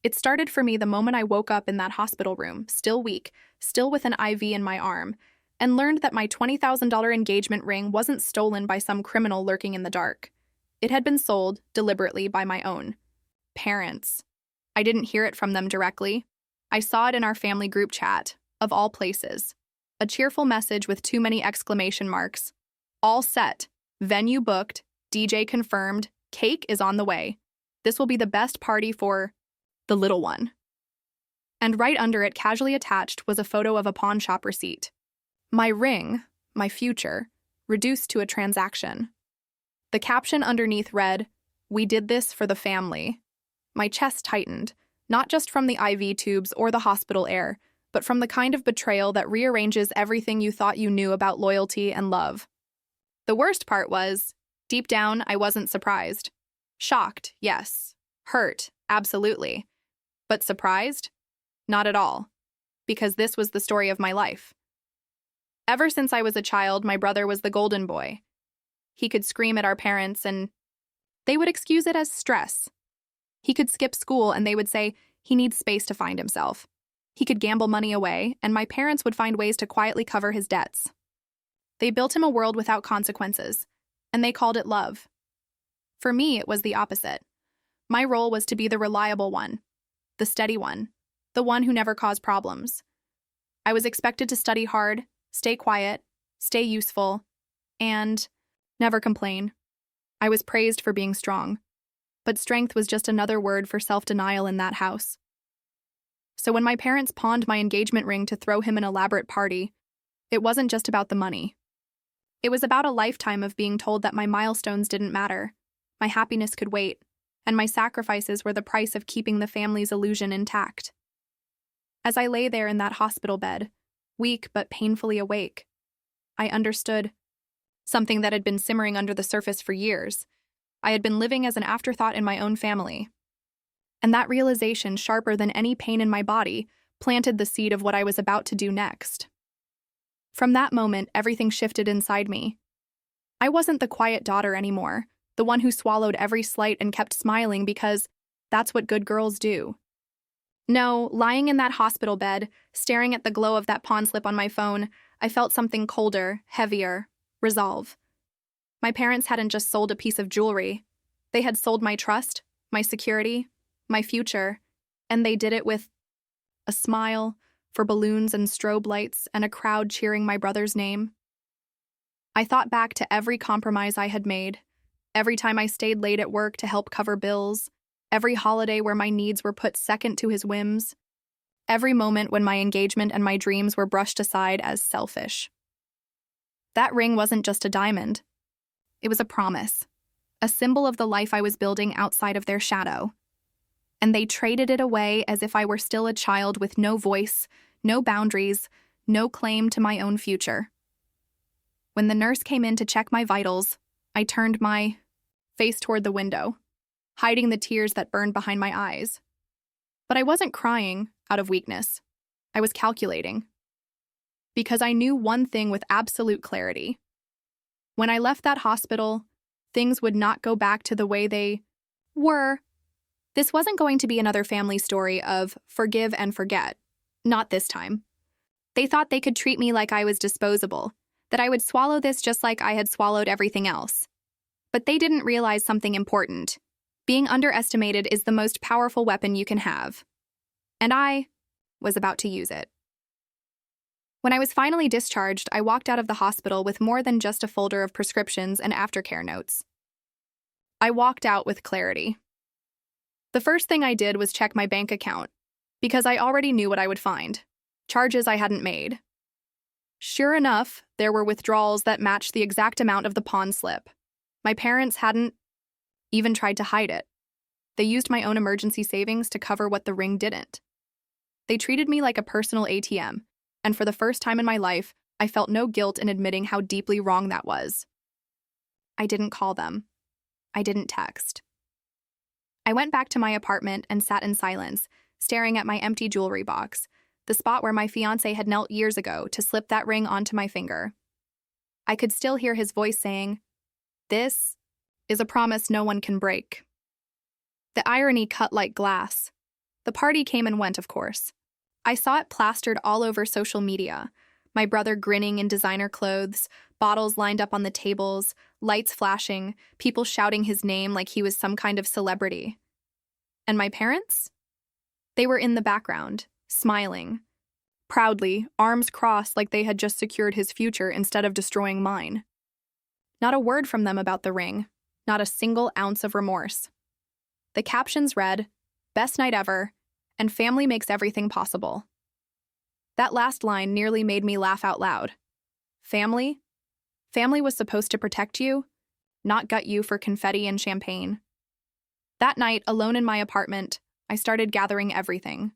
It started for me the moment I woke up in that hospital room, still weak, still with an IV in my arm, and learned that my $20,000 engagement ring wasn't stolen by some criminal lurking in the dark. It had been sold, deliberately, by my own parents. I didn't hear it from them directly. I saw it in our family group chat, of all places. A cheerful message with too many exclamation marks. All set. Venue booked. DJ confirmed. Cake is on the way. This will be the best party for the little one. And right under it, casually attached, was a photo of a pawn shop receipt. My ring, my future, reduced to a transaction. The caption underneath read, "We did this for the family." My chest tightened, not just from the IV tubes or the hospital air, but from the kind of betrayal that rearranges everything you thought you knew about loyalty and love. The worst part was, deep down, I wasn't surprised. Shocked, yes. Hurt, absolutely. But surprised? Not at all. Because this was the story of my life. Ever since I was a child, my brother was the golden boy. He could scream at our parents and they would excuse it as stress. He could skip school and they would say he needs space to find himself. He could gamble money away and my parents would find ways to quietly cover his debts. They built him a world without consequences, and they called it love. For me, it was the opposite. My role was to be the reliable one, the steady one, the one who never caused problems. I was expected to study hard, stay quiet, stay useful, and never complain. I was praised for being strong, but strength was just another word for self-denial in that house. So when my parents pawned my engagement ring to throw him an elaborate party, it wasn't just about the money. It was about a lifetime of being told that my milestones didn't matter, my happiness could wait, and my sacrifices were the price of keeping the family's illusion intact. As I lay there in that hospital bed, weak but painfully awake, I understood something that had been simmering under the surface for years. I had been living as an afterthought in my own family. And that realization, sharper than any pain in my body, planted the seed of what I was about to do next. From that moment, everything shifted inside me. I wasn't the quiet daughter anymore, the one who swallowed every slight and kept smiling because that's what good girls do. No, lying in that hospital bed, staring at the glow of that pawn slip on my phone, I felt something colder, heavier, resolve. My parents hadn't just sold a piece of jewelry. They had sold my trust, my security, my future, and they did it with a smile, for balloons and strobe lights, and a crowd cheering my brother's name. I thought back to every compromise I had made, every time I stayed late at work to help cover bills, every holiday where my needs were put second to his whims, every moment when my engagement and my dreams were brushed aside as selfish. That ring wasn't just a diamond. It was a promise, a symbol of the life I was building outside of their shadow. And they traded it away as if I were still a child with no voice, no boundaries, no claim to my own future. When the nurse came in to check my vitals, I turned my face toward the window, hiding the tears that burned behind my eyes. But I wasn't crying out of weakness. I was calculating. Because I knew one thing with absolute clarity. When I left that hospital, things would not go back to the way they were. This wasn't going to be another family story of forgive and forget. Not this time. They thought they could treat me like I was disposable, that I would swallow this just like I had swallowed everything else. But they didn't realize something important. Being underestimated is the most powerful weapon you can have. And I was about to use it. When I was finally discharged, I walked out of the hospital with more than just a folder of prescriptions and aftercare notes. I walked out with clarity. The first thing I did was check my bank account, because I already knew what I would find. Charges I hadn't made. Sure enough, there were withdrawals that matched the exact amount of the pawn slip. My parents hadn't even tried to hide it. They used my own emergency savings to cover what the ring didn't. They treated me like a personal ATM, and for the first time in my life, I felt no guilt in admitting how deeply wrong that was. I didn't call them. I didn't text. I went back to my apartment and sat in silence, staring at my empty jewelry box, the spot where my fiancé had knelt years ago to slip that ring onto my finger. I could still hear his voice saying, "This is a promise no one can break." The irony cut like glass. The party came and went, of course. I saw it plastered all over social media. My brother grinning in designer clothes, bottles lined up on the tables, lights flashing, people shouting his name like he was some kind of celebrity. And my parents? They were in the background, smiling. Proudly, arms crossed like they had just secured his future instead of destroying mine. Not a word from them about the ring, not a single ounce of remorse. The captions read, "Best night ever," and "Family makes everything possible." That last line nearly made me laugh out loud. Family? Family was supposed to protect you, not gut you for confetti and champagne. That night, alone in my apartment, I started gathering everything.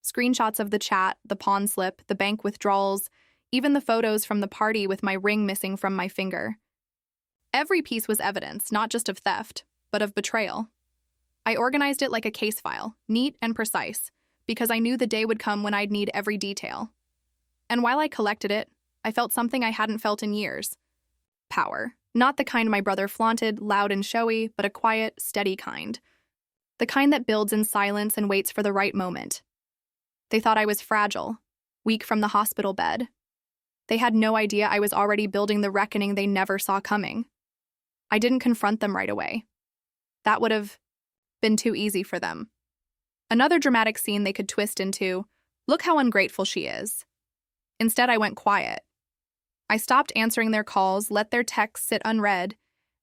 Screenshots of the chat, the pawn slip, the bank withdrawals, even the photos from the party with my ring missing from my finger. Every piece was evidence, not just of theft, but of betrayal. I organized it like a case file, neat and precise, because I knew the day would come when I'd need every detail. And while I collected it, I felt something I hadn't felt in years. Power. Not the kind my brother flaunted, loud and showy, but a quiet, steady kind. The kind that builds in silence and waits for the right moment. They thought I was fragile, weak from the hospital bed. They had no idea I was already building the reckoning they never saw coming. I didn't confront them right away. That would have been too easy for them. Another dramatic scene they could twist into, "Look how ungrateful she is." Instead, I went quiet. I stopped answering their calls, let their texts sit unread,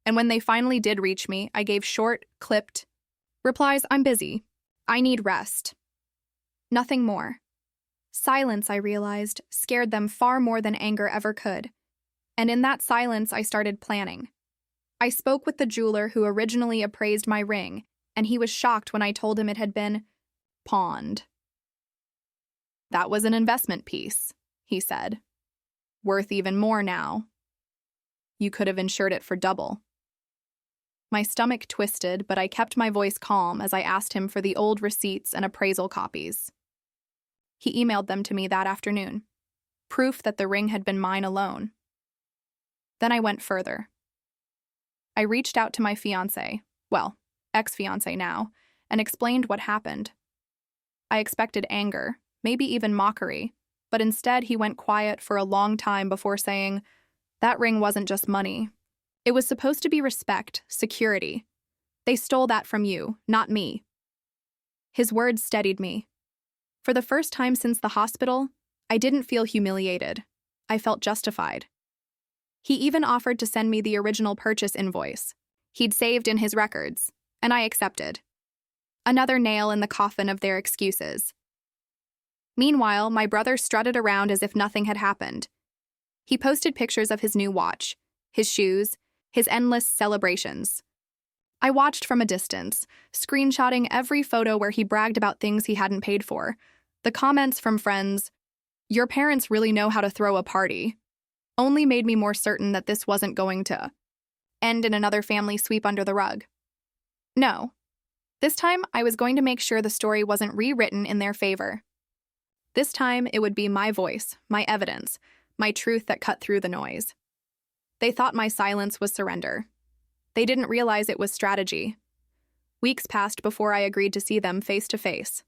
and when they finally did reach me, I gave short, clipped replies. "I'm busy. I need rest." Nothing more. Silence, I realized, scared them far more than anger ever could. And in that silence, I started planning. I spoke with the jeweler who originally appraised my ring, and he was shocked when I told him it had been pawned. "That was an investment piece," he said. "Worth even more now. You could have insured it for double." My stomach twisted, but I kept my voice calm as I asked him for the old receipts and appraisal copies. He emailed them to me that afternoon, proof that the ring had been mine alone. Then I went further. I reached out to my fiancé, well, ex-fiancé now, and explained what happened. I expected anger, maybe even mockery, but instead he went quiet for a long time before saying, "That ring wasn't just money. It was supposed to be respect, security. They stole that from you, not me." His words steadied me. For the first time since the hospital, I didn't feel humiliated. I felt justified. He even offered to send me the original purchase invoice he'd saved in his records, and I accepted. Another nail in the coffin of their excuses. Meanwhile, my brother strutted around as if nothing had happened. He posted pictures of his new watch, his shoes, his endless celebrations. I watched from a distance, screenshotting every photo where he bragged about things he hadn't paid for. The comments from friends, "Your parents really know how to throw a party," only made me more certain that this wasn't going to end in another family sweep under the rug. No. This time, I was going to make sure the story wasn't rewritten in their favor. This time, it would be my voice, my evidence, my truth that cut through the noise. They thought my silence was surrender. They didn't realize it was strategy. Weeks passed before I agreed to see them face to face.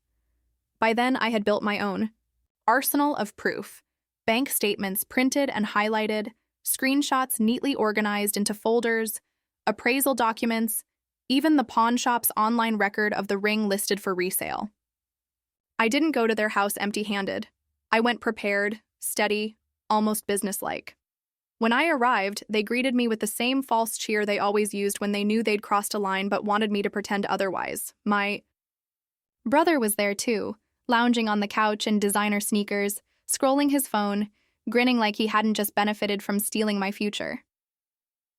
By then, I had built my own arsenal of proof. Bank statements printed and highlighted, screenshots neatly organized into folders, appraisal documents, even the pawn shop's online record of the ring listed for resale. I didn't go to their house empty-handed. I went prepared, steady, almost businesslike. When I arrived, they greeted me with the same false cheer they always used when they knew they'd crossed a line but wanted me to pretend otherwise. My brother was there too, lounging on the couch in designer sneakers, scrolling his phone, grinning like he hadn't just benefited from stealing my future.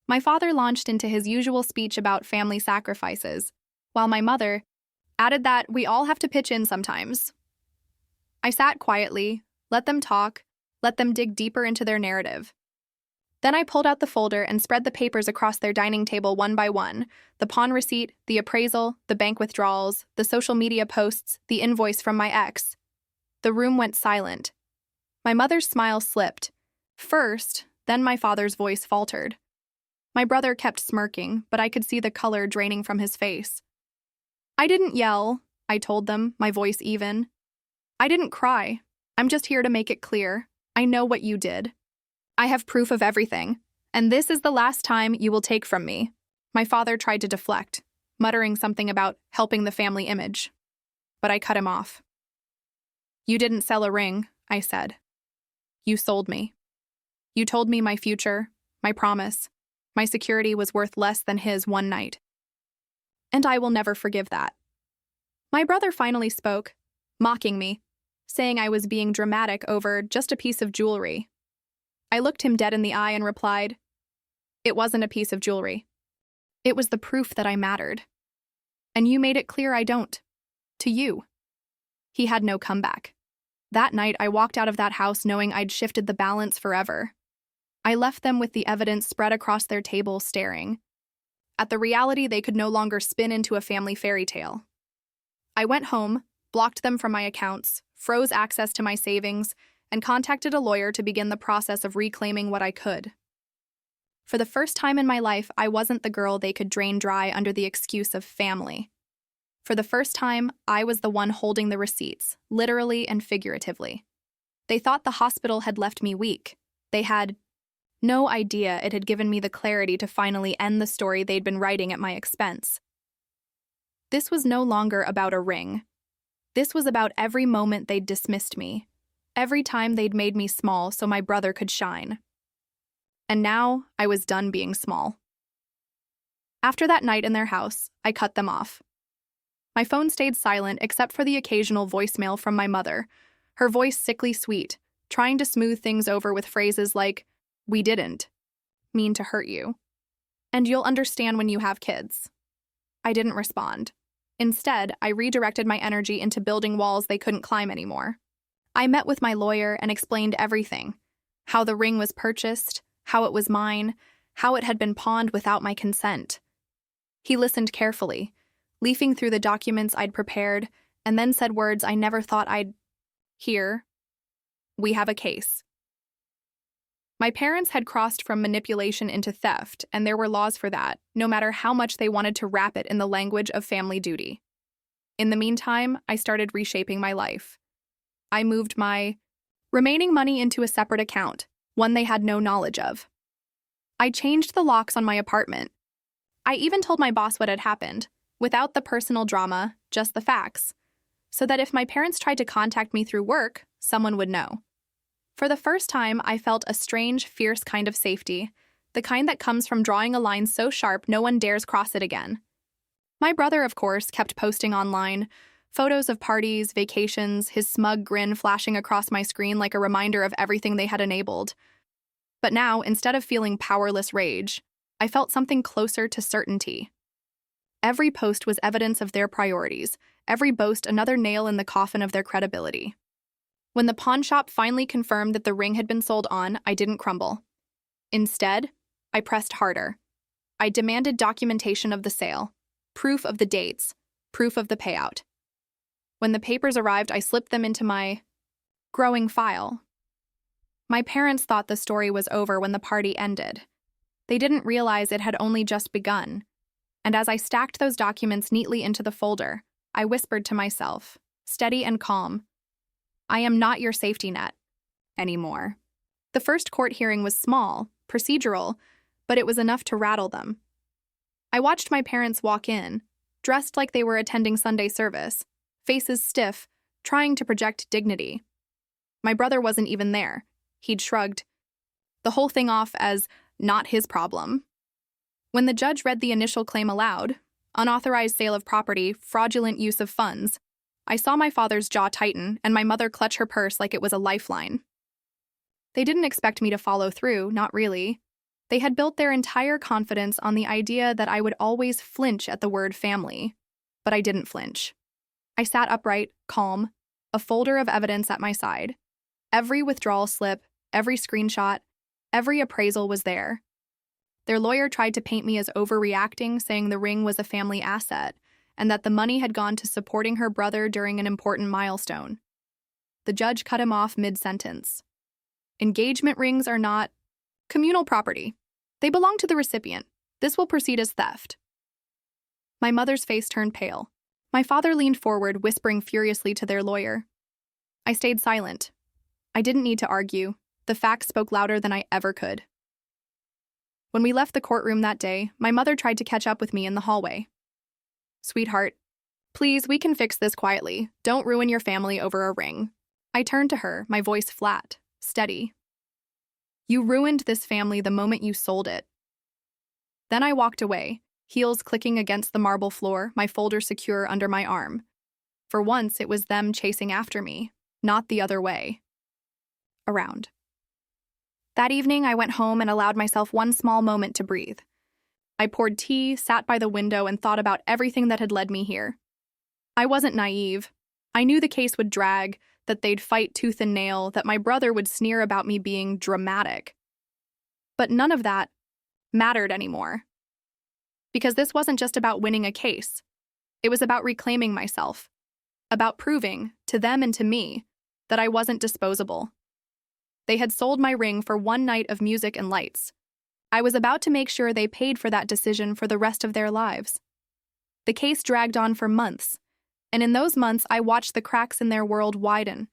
My father launched into his usual speech about family sacrifices, while my mother added that we all have to pitch in sometimes. I sat quietly, let them talk, let them dig deeper into their narrative. Then I pulled out the folder and spread the papers across their dining table one by one, the pawn receipt, the appraisal, the bank withdrawals, the social media posts, the invoice from my ex. The room went silent. My mother's smile slipped. First, then my father's voice faltered. My brother kept smirking, but I could see the color draining from his face. I didn't yell. I told them, my voice even. I didn't cry. I'm just here to make it clear. I know what you did. I have proof of everything, and this is the last time you will take from me. My father tried to deflect, muttering something about helping the family image. But I cut him off. You didn't sell a ring, I said. You sold me. You told me my future, my promise, my security was worth less than his one night. And I will never forgive that. My brother finally spoke, mocking me, saying I was being dramatic over just a piece of jewelry. I looked him dead in the eye and replied, it wasn't a piece of jewelry. It was the proof that I mattered. And you made it clear I don't. To you. He had no comeback. That night, I walked out of that house knowing I'd shifted the balance forever. I left them with the evidence spread across their table, staring at the reality they could no longer spin into a family fairy tale. I went home, blocked them from my accounts, froze access to my savings, and contacted a lawyer to begin the process of reclaiming what I could. For the first time in my life, I wasn't the girl they could drain dry under the excuse of family. For the first time, I was the one holding the receipts, literally and figuratively. They thought the hospital had left me weak. They had no idea it had given me the clarity to finally end the story they'd been writing at my expense. This was no longer about a ring. This was about every moment they'd dismissed me, every time they'd made me small so my brother could shine. And now I was done being small. After that night in their house, I cut them off. My phone stayed silent except for the occasional voicemail from my mother, her voice sickly sweet, trying to smooth things over with phrases like, we didn't mean to hurt you, and you'll understand when you have kids. I didn't respond. Instead, I redirected my energy into building walls they couldn't climb anymore. I met with my lawyer and explained everything, how the ring was purchased, how it was mine, how it had been pawned without my consent. He listened carefully, leafing through the documents I'd prepared, and then said words I never thought I'd hear. We have a case. My parents had crossed from manipulation into theft, and there were laws for that, no matter how much they wanted to wrap it in the language of family duty. In the meantime, I started reshaping my life. I moved my remaining money into a separate account, one they had no knowledge of. I changed the locks on my apartment. I even told my boss what had happened, without the personal drama, just the facts, so that if my parents tried to contact me through work, someone would know. For the first time, I felt a strange, fierce kind of safety, the kind that comes from drawing a line so sharp no one dares cross it again. My brother, of course, kept posting online, photos of parties, vacations, his smug grin flashing across my screen like a reminder of everything they had enabled. But now, instead of feeling powerless rage, I felt something closer to certainty. Every post was evidence of their priorities, every boast another nail in the coffin of their credibility. When the pawn shop finally confirmed that the ring had been sold on, I didn't crumble. Instead, I pressed harder. I demanded documentation of the sale, proof of the dates, proof of the payout. When the papers arrived, I slipped them into my growing file. My parents thought the story was over when the party ended. They didn't realize it had only just begun. And as I stacked those documents neatly into the folder, I whispered to myself, steady and calm, I am not your safety net anymore. The first court hearing was small, procedural, but it was enough to rattle them. I watched my parents walk in, dressed like they were attending Sunday service, faces stiff, trying to project dignity. My brother wasn't even there. He'd shrugged the whole thing off as not his problem. When the judge read the initial claim aloud, unauthorized sale of property, fraudulent use of funds, I saw my father's jaw tighten and my mother clutch her purse like it was a lifeline. They didn't expect me to follow through, not really. They had built their entire confidence on the idea that I would always flinch at the word family, but I didn't flinch. I sat upright, calm, a folder of evidence at my side. Every withdrawal slip, every screenshot, every appraisal was there. Their lawyer tried to paint me as overreacting, saying the ring was a family asset, and that the money had gone to supporting her brother during an important milestone. The judge cut him off mid-sentence. Engagement rings are not communal property. They belong to the recipient. This will proceed as theft. My mother's face turned pale. My father leaned forward, whispering furiously to their lawyer. I stayed silent. I didn't need to argue. The facts spoke louder than I ever could. When we left the courtroom that day, my mother tried to catch up with me in the hallway. Sweetheart, please, we can fix this quietly. Don't ruin your family over a ring. I turned to her, my voice flat, steady. You ruined this family the moment you sold it. Then I walked away, heels clicking against the marble floor, my folder secure under my arm. For once, it was them chasing after me, not the other way. Around. That evening, I went home and allowed myself one small moment to breathe. I poured tea, sat by the window, and thought about everything that had led me here. I wasn't naive. I knew the case would drag, that they'd fight tooth and nail, that my brother would sneer about me being dramatic. But none of that mattered anymore. Because this wasn't just about winning a case. It was about reclaiming myself, about proving, to them and to me, that I wasn't disposable. They had sold my ring for one night of music and lights. I was about to make sure they paid for that decision for the rest of their lives. The case dragged on for months, and in those months I watched the cracks in their world widen.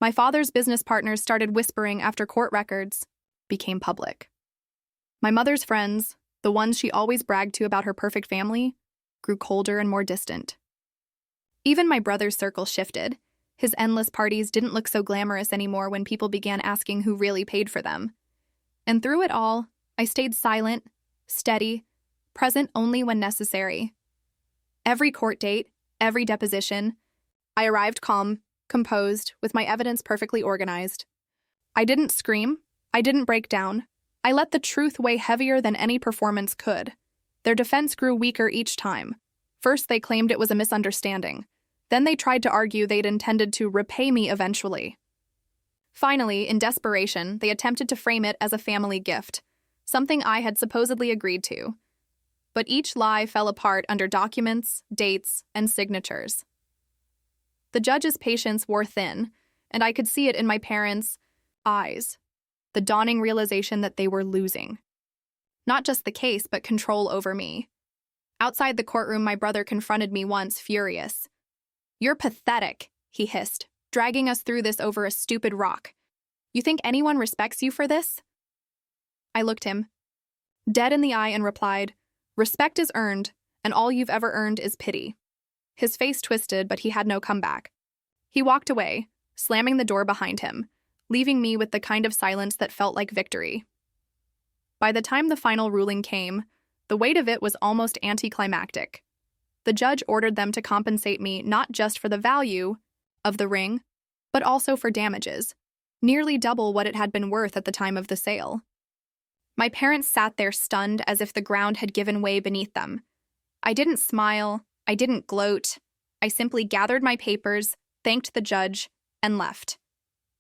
My father's business partners started whispering after court records became public. My mother's friends, the ones she always bragged to about her perfect family, grew colder and more distant. Even my brother's circle shifted. His endless parties didn't look so glamorous anymore when people began asking who really paid for them. And through it all, I stayed silent, steady, present only when necessary. Every court date, every deposition, I arrived calm, composed, with my evidence perfectly organized. I didn't scream. I didn't break down. I let the truth weigh heavier than any performance could. Their defense grew weaker each time. First, they claimed it was a misunderstanding. Then they tried to argue they'd intended to repay me eventually. Finally, in desperation, they attempted to frame it as a family gift, something I had supposedly agreed to. But each lie fell apart under documents, dates, and signatures. The judge's patience wore thin, and I could see it in my parents' eyes, the dawning realization that they were losing. Not just the case, but control over me. Outside the courtroom, my brother confronted me once, furious. "You're pathetic," he hissed, "dragging us through this over a stupid rock. You think anyone respects you for this?" I looked him dead in the eye and replied, "Respect is earned, and all you've ever earned is pity." His face twisted, but he had no comeback. He walked away, slamming the door behind him, leaving me with the kind of silence that felt like victory. By the time the final ruling came, the weight of it was almost anticlimactic. The judge ordered them to compensate me not just for the value of the ring, but also for damages, nearly double what it had been worth at the time of the sale. My parents sat there stunned as if the ground had given way beneath them. I didn't smile, I didn't gloat. I simply gathered my papers, thanked the judge, and left.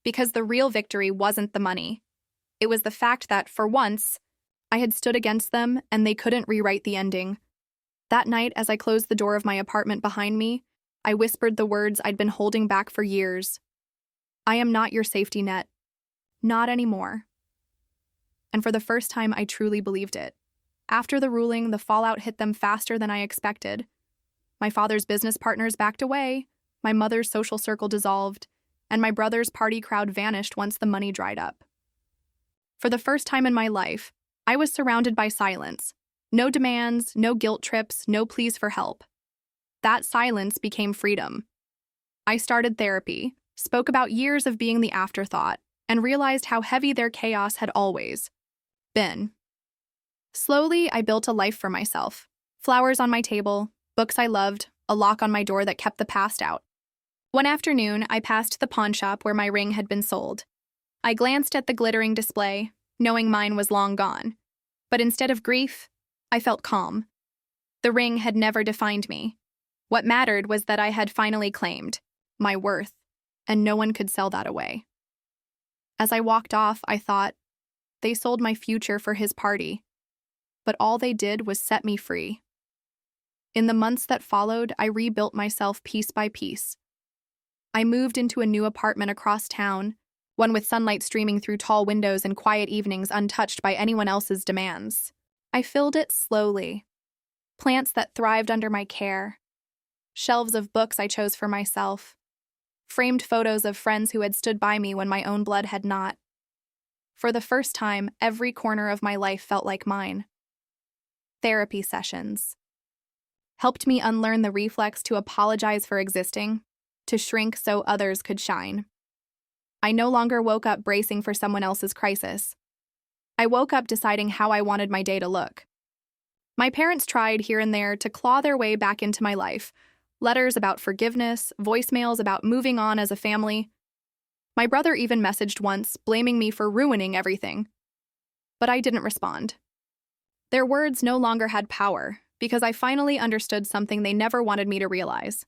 Because the real victory wasn't the money. It was the fact that, for once, I had stood against them and they couldn't rewrite the ending. That night, as I closed the door of my apartment behind me, I whispered the words I'd been holding back for years. I am not your safety net. Not anymore. And for the first time, I truly believed it. After the ruling, the fallout hit them faster than I expected. My father's business partners backed away, my mother's social circle dissolved, and my brother's party crowd vanished once the money dried up. For the first time in my life, I was surrounded by silence. No demands, no guilt trips, no pleas for help. That silence became freedom. I started therapy, spoke about years of being the afterthought, and realized how heavy their chaos had always been. Slowly, I built a life for myself. Flowers on my table, books I loved, a lock on my door that kept the past out. One afternoon, I passed the pawn shop where my ring had been sold. I glanced at the glittering display, knowing mine was long gone. But instead of grief, I felt calm. The ring had never defined me. What mattered was that I had finally claimed my worth, and no one could sell that away. As I walked off, I thought, they sold my future for his party. But all they did was set me free. In the months that followed, I rebuilt myself piece by piece. I moved into a new apartment across town, one with sunlight streaming through tall windows and quiet evenings untouched by anyone else's demands. I filled it slowly. Plants that thrived under my care. shelves of books I chose for myself, framed photos of friends who had stood by me when my own blood had not. For the first time, every corner of my life felt like mine. Therapy sessions helped me unlearn the reflex to apologize for existing, to shrink so others could shine. I no longer woke up bracing for someone else's crisis. I woke up deciding how I wanted my day to look. My parents tried here and there to claw their way back into my life. Letters about forgiveness, voicemails about moving on as a family. My brother even messaged once, blaming me for ruining everything. But I didn't respond. Their words no longer had power, because I finally understood something they never wanted me to realize.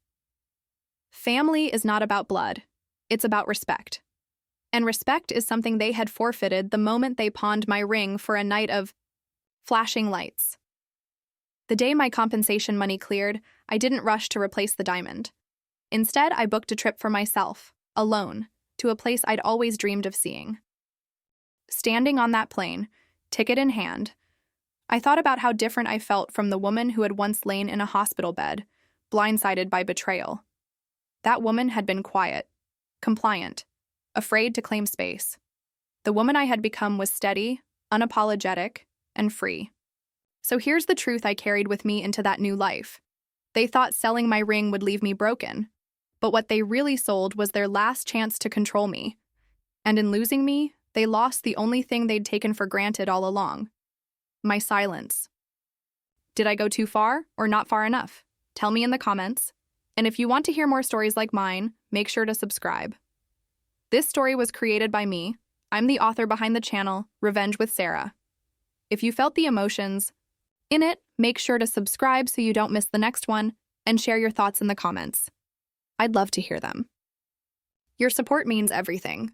Family is not about blood. It's about respect. And respect is something they had forfeited the moment they pawned my ring for a night of flashing lights. The day my compensation money cleared, I didn't rush to replace the diamond. Instead, I booked a trip for myself, alone, to a place I'd always dreamed of seeing. Standing on that plane, ticket in hand, I thought about how different I felt from the woman who had once lain in a hospital bed, blindsided by betrayal. That woman had been quiet, compliant, afraid to claim space. The woman I had become was steady, unapologetic, and free. So here's the truth I carried with me into that new life. They thought selling my ring would leave me broken, but what they really sold was their last chance to control me. And in losing me, they lost the only thing they'd taken for granted all along: my silence. Did I go too far or not far enough? Tell me in the comments. And if you want to hear more stories like mine, make sure to subscribe. This story was created by me. I'm the author behind the channel, Revenge with Sarah. If you felt the emotions in it, make sure to subscribe so you don't miss the next one, and share your thoughts in the comments. I'd love to hear them. Your support means everything.